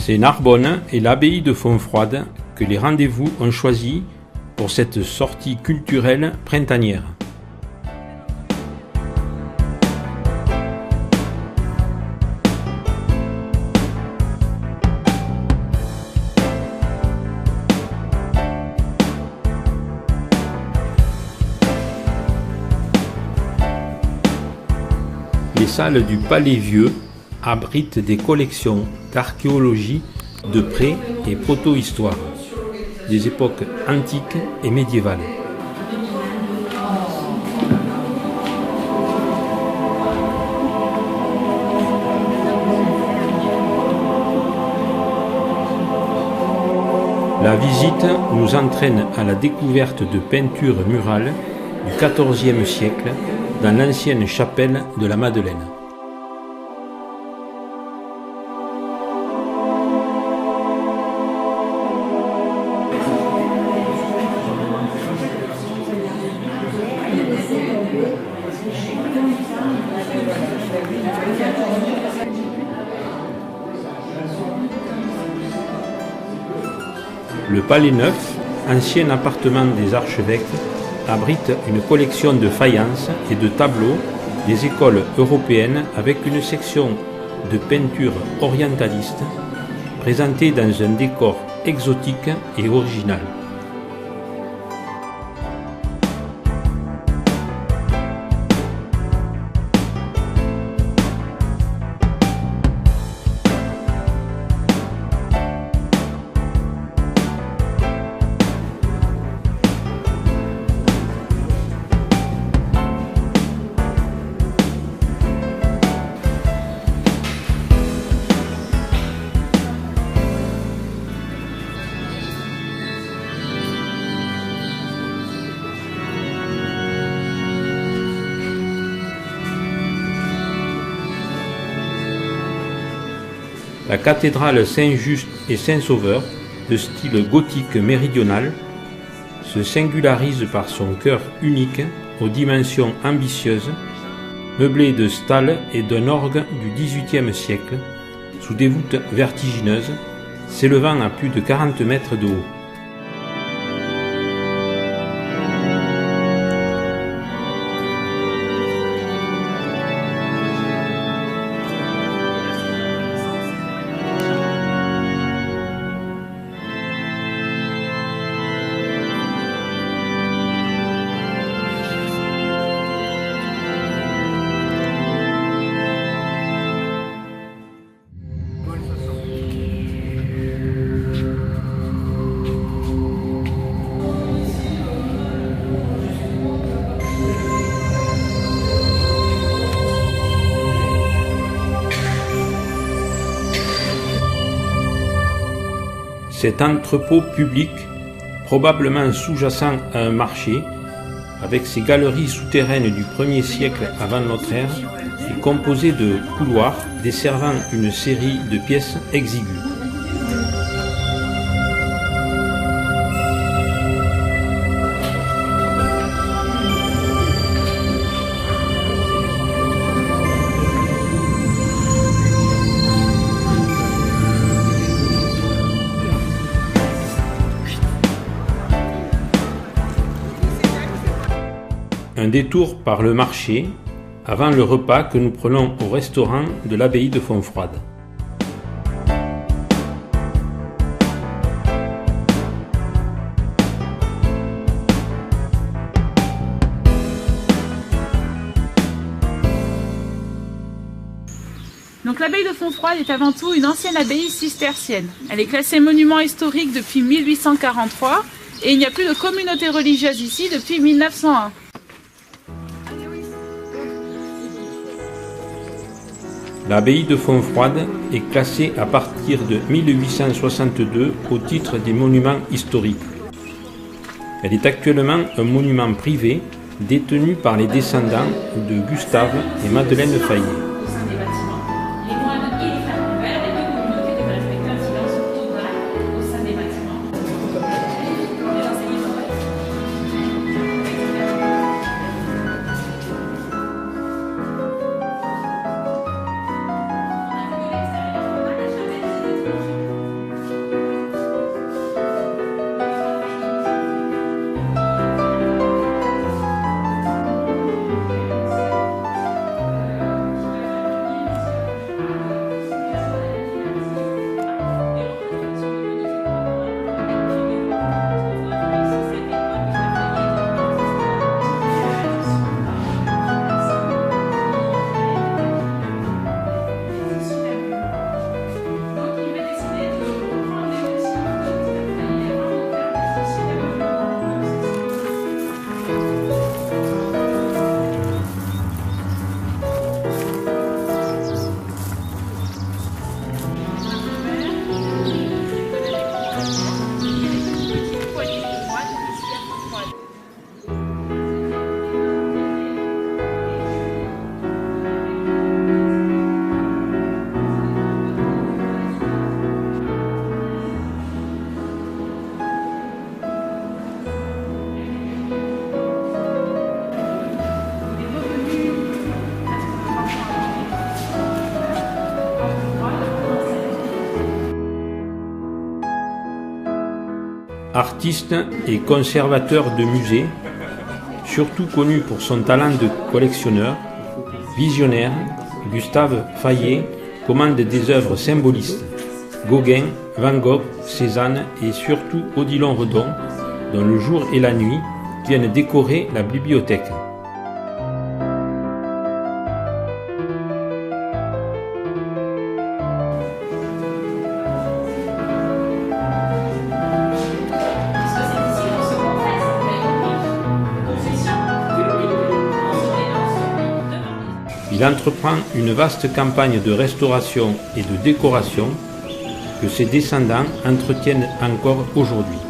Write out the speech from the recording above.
C'est Narbonne et l'abbaye de Fontfroide que les rendez-vous ont choisi pour cette sortie culturelle printanière. Les salles du Palais Vieux abritent des collections d'archéologie, de pré- et proto-histoire, des époques antiques et médiévales. La visite nous entraîne à la découverte de peintures murales du XIVe siècle dans l'ancienne chapelle de la Madeleine. Le Palais Neuf, ancien appartement des archevêques, abrite une collection de faïences et de tableaux des écoles européennes avec une section de peinture orientaliste présentée dans un décor exotique et original. La cathédrale Saint-Just et Saint-Sauveur, de style gothique méridional, se singularise par son chœur unique aux dimensions ambitieuses, meublé de stalles et d'un orgue du XVIIIe siècle, sous des voûtes vertigineuses, s'élevant à plus de 40 mètres de haut. Cet entrepôt public, probablement sous-jacent à un marché, avec ses galeries souterraines du 1er siècle avant notre ère, est composé de couloirs desservant une série de pièces exiguës. Un détour par le marché avant le repas que nous prenons au restaurant de l'abbaye de Fontfroide. Donc l'abbaye de Fontfroide est avant tout une ancienne abbaye cistercienne. Elle est classée monument historique depuis 1843 et il n'y a plus de communauté religieuse ici depuis 1901. L'abbaye de Fontfroide est classée à partir de 1862 au titre des monuments historiques. Elle est actuellement un monument privé détenu par les descendants de Gustave et Madeleine Faillet. Artiste et conservateur de musée, surtout connu pour son talent de collectionneur, visionnaire, Gustave Fayet commande des œuvres symbolistes. Gauguin, Van Gogh, Cézanne et surtout Odilon Redon, dont le jour et la nuit viennent décorer la bibliothèque. Il entreprend une vaste campagne de restauration et de décoration que ses descendants entretiennent encore aujourd'hui.